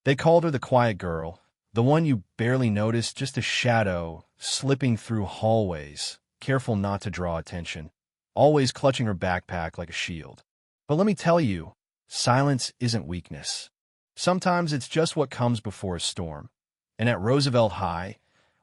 They called her the quiet girl, the one you barely noticed, just a shadow slipping through hallways, careful not to draw attention, always clutching her backpack like a shield. But let me tell you, silence isn't weakness. Sometimes it's just what comes before a storm. And at Roosevelt High,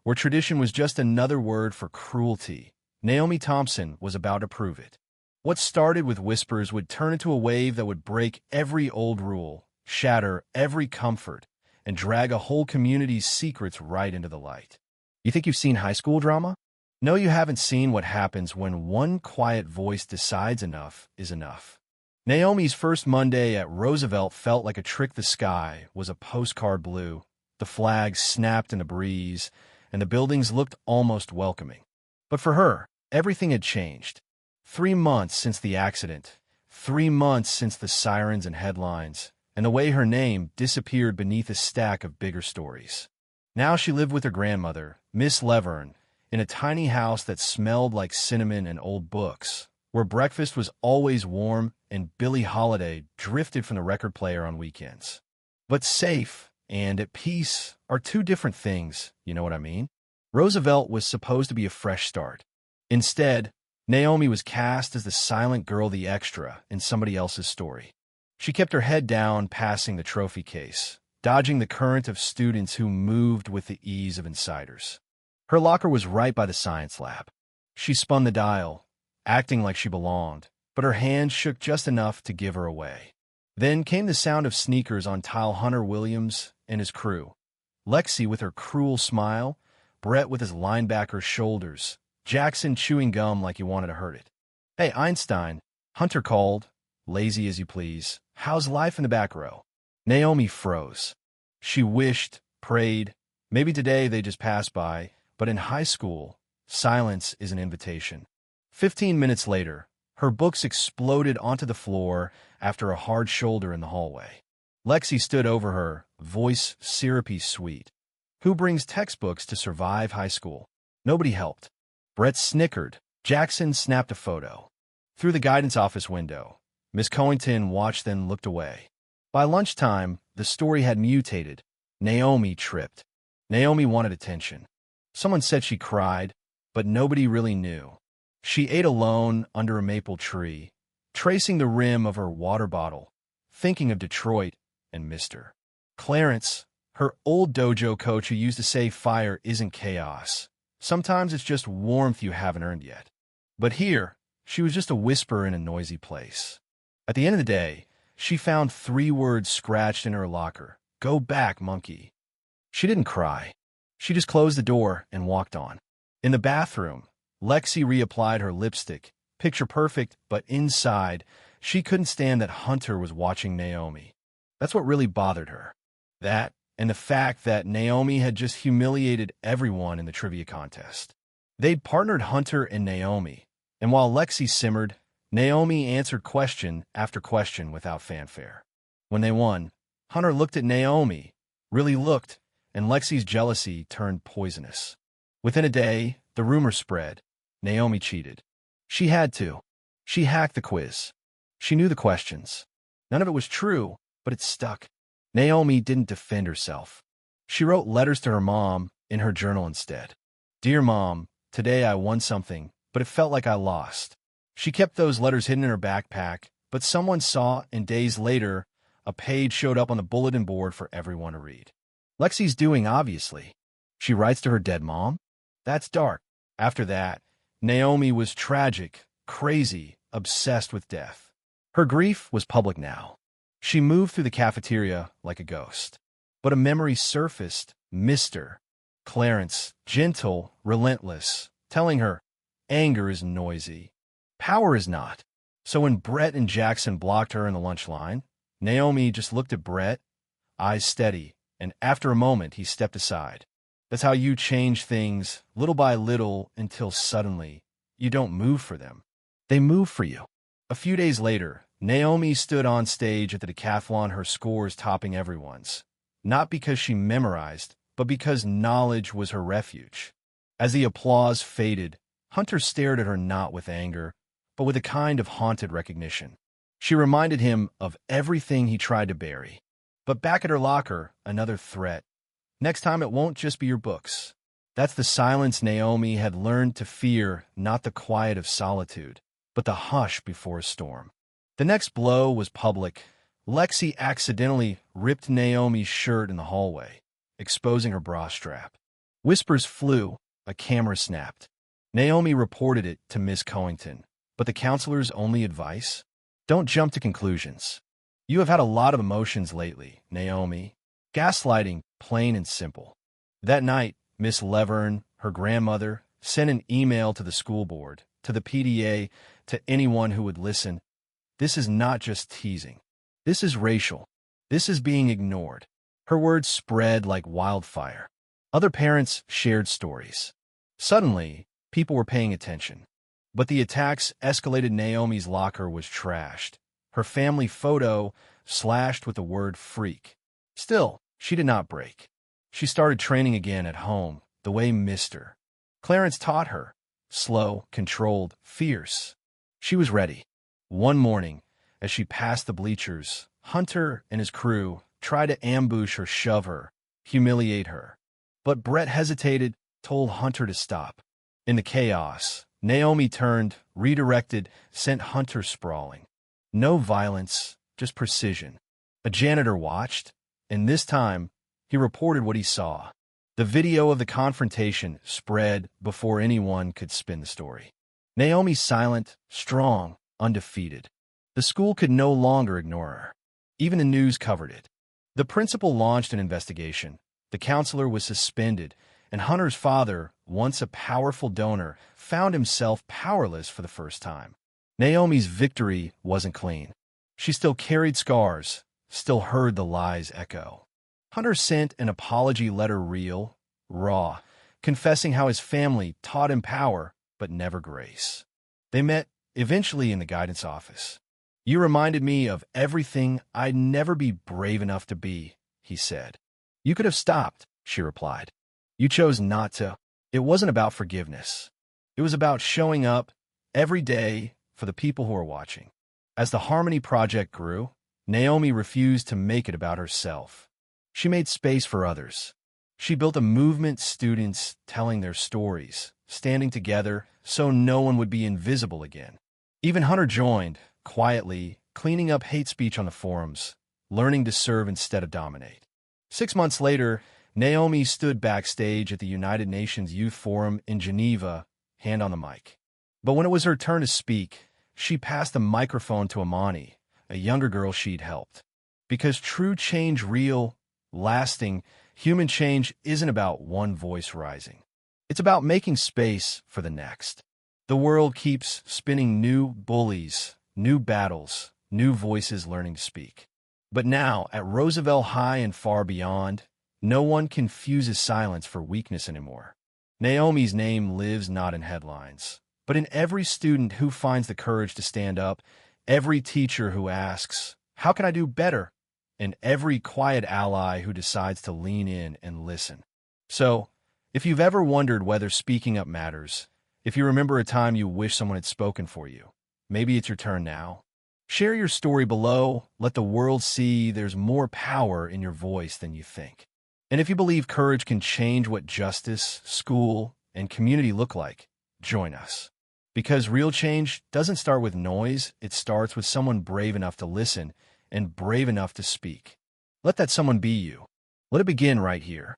where tradition was just another word for cruelty, Naomi Thompson was about to prove it. What started with whispers would turn into a wave that would break every old rule, shatter every comfort, and drag a whole community's secrets right into the light. You think you've seen high school drama? No, you haven't seen what happens when one quiet voice decides enough is enough. Naomi's first Monday at Roosevelt felt like a trick. The sky was a postcard blue, the flags snapped in the breeze, and the buildings looked almost welcoming. But for her, everything had changed. 3 months since the accident, 3 months since the sirens and headlines, and the way her name disappeared beneath a stack of bigger stories. Now she lived with her grandmother, Miss Levern, in a tiny house that smelled like cinnamon and old books, where breakfast was always warm and Billie Holiday drifted from the record player on weekends. But safe and at peace are two different things, you know what I mean? Roosevelt was supposed to be a fresh start. Instead, Naomi was cast as the silent girl, the extra, in somebody else's story. She kept her head down, passing the trophy case, dodging the current of students who moved with the ease of insiders. Her locker was right by the science lab. She spun the dial, acting like she belonged, but her hand shook just enough to give her away. Then came the sound of sneakers on tile. Hunter Williams and his crew. Lexi with her cruel smile, Brett with his linebacker shoulders, Jackson chewing gum like he wanted to hurt it. "Hey, Einstein," Hunter called, lazy as you please. "How's life in the back row?" Naomi froze. She wished, prayed, maybe today they just passed by, but in high school, silence is an invitation. 15 minutes later, her books exploded onto the floor after a hard shoulder in the hallway. Lexi stood over her, voice syrupy sweet. "Who brings textbooks to survive high school?" Nobody helped. Brett snickered. Jackson snapped a photo. Through the guidance office window, Miss Coington watched, then looked away. By lunchtime, the story had mutated. Naomi tripped. Naomi wanted attention. Someone said she cried, but nobody really knew. She ate alone under a maple tree, tracing the rim of her water bottle, thinking of Detroit and Mr. Clarence, her old dojo coach who used to say fire isn't chaos. Sometimes it's just warmth you haven't earned yet. But here, she was just a whisper in a noisy place. At the end of the day, she found 3 words scratched in her locker. "Go back, monkey." She didn't cry. She just closed the door and walked on. In the bathroom, Lexi reapplied her lipstick, picture perfect, but inside, she couldn't stand that Hunter was watching Naomi. That's what really bothered her. That, and the fact that Naomi had just humiliated everyone in the trivia contest. They'd partnered Hunter and Naomi, and while Lexi simmered, Naomi answered question after question without fanfare. When they won, Hunter looked at Naomi, really looked, and Lexi's jealousy turned poisonous. Within a day, the rumor spread. Naomi cheated. She had to. She hacked the quiz. She knew the questions. None of it was true, but it stuck. Naomi didn't defend herself. She wrote letters to her mom in her journal instead. "Dear Mom, today I won something, but it felt like I lost." She kept those letters hidden in her backpack, but someone saw, and days later, a page showed up on the bulletin board for everyone to read. Lexi's doing, obviously. She writes to her dead mom? That's dark. After that, Naomi was tragic, crazy, obsessed with death. Her grief was public now. She moved through the cafeteria like a ghost. But a memory surfaced, Mr. Clarence, gentle, relentless, telling her, anger is noisy. Power is not. So when Brett and Jackson blocked her in the lunch line, Naomi just looked at Brett, eyes steady, and after a moment he stepped aside. That's how you change things, little by little, until suddenly, you don't move for them. They move for you. A few days later, Naomi stood on stage at the decathlon, her scores topping everyone's. Not because she memorized, but because knowledge was her refuge. As the applause faded, Hunter stared at her not with anger, but with a kind of haunted recognition. She reminded him of everything he tried to bury. But back at her locker, another threat. Next time it won't just be your books. That's the silence Naomi had learned to fear, not the quiet of solitude, but the hush before a storm. The next blow was public. Lexi accidentally ripped Naomi's shirt in the hallway, exposing her bra strap. Whispers flew, a camera snapped. Naomi reported it to Miss Coington, but the counselor's only advice? Don't jump to conclusions. You have had a lot of emotions lately, Naomi. Gaslighting, plain and simple. That night, Miss Levern, her grandmother, sent an email to the school board, to the PTA, to anyone who would listen. This is not just teasing. This is racial. This is being ignored. Her words spread like wildfire. Other parents shared stories. Suddenly, people were paying attention. But the attacks escalated. Naomi's locker was trashed. Her family photo slashed with the word freak. Still, she did not break. She started training again at home, the way Mr. Clarence taught her. Slow, controlled, fierce. She was ready. One morning, as she passed the bleachers, Hunter and his crew tried to ambush her, shove her, humiliate her. But Brett hesitated, told Hunter to stop. In the chaos, Naomi turned, redirected, sent Hunter sprawling. No violence, just precision. A janitor watched, and this time, he reported what he saw. The video of the confrontation spread before anyone could spin the story. Naomi silent, strong, undefeated. The school could no longer ignore her. Even the news covered it. The principal launched an investigation. The counselor was suspended, and Hunter's father, once a powerful donor, found himself powerless for the first time. Naomi's victory wasn't clean. She still carried scars, still heard the lies echo. Hunter sent an apology letter, real, raw, confessing how his family taught him power, but never grace. They met, eventually, in the guidance office. You reminded me of everything I'd never be brave enough to be, he said. You could have stopped, she replied. You chose not to. It wasn't about forgiveness. It was about showing up every day for the people who are watching. As the Harmony Project grew, Naomi refused to make it about herself. She made space for others. She built a movement, students telling their stories, standing together so no one would be invisible again. Even Hunter joined, quietly, cleaning up hate speech on the forums, learning to serve instead of dominate. 6 months later, Naomi stood backstage at the United Nations Youth Forum in Geneva, hand on the mic. But when it was her turn to speak, she passed the microphone to Amani, a younger girl she'd helped. Because true change, real, lasting, human change isn't about one voice rising. It's about making space for the next. The world keeps spinning new bullies, new battles, new voices learning to speak. But now, at Roosevelt High and far beyond, no one confuses silence for weakness anymore. Naomi's name lives not in headlines, but in every student who finds the courage to stand up, every teacher who asks, "How can I do better?" and every quiet ally who decides to lean in and listen. So, if you've ever wondered whether speaking up matters, if you remember a time you wish someone had spoken for you, maybe it's your turn now. Share your story below. Let the world see there's more power in your voice than you think. And if you believe courage can change what justice, school, and community look like, join us. Because real change doesn't start with noise, it starts with someone brave enough to listen and brave enough to speak. Let that someone be you. Let it begin right here.